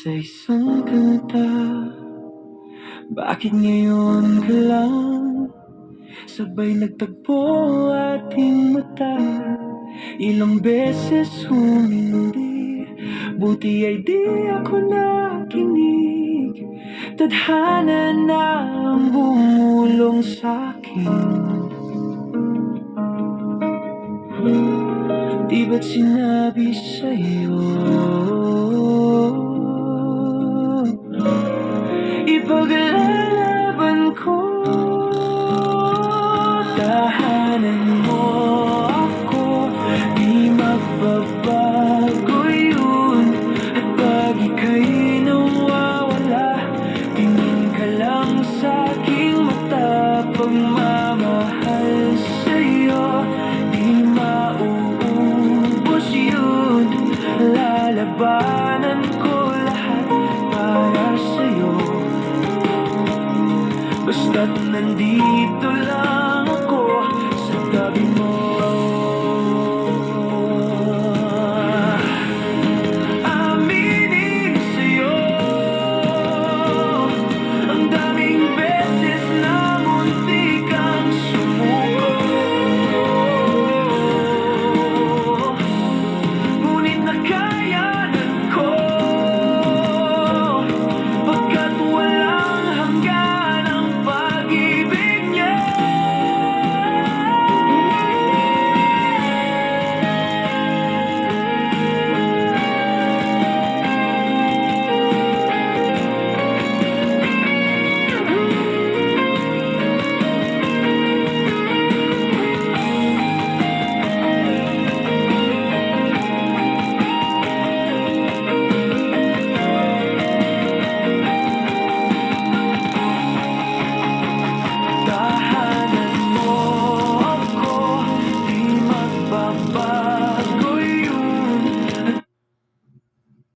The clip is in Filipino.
sa isang kanta. Bakit ngayon ka lang sabay nagtagpo ating mata? Ilang beses humindi, buti ay di ako nakinig. Tadhana na ang bumulong sa'kin. Di ba't sinabi sa'yo ipaglalaban ko? Tahanan mo ako, di magbabago yun. At pag ika'y nawawala, tingin ka lang sa'king mata. Pagmamahal sa'yo, di mauubos yun. Lalabanan ko lahat para sa'yo, basta't nandito lang ako sa tabi mo.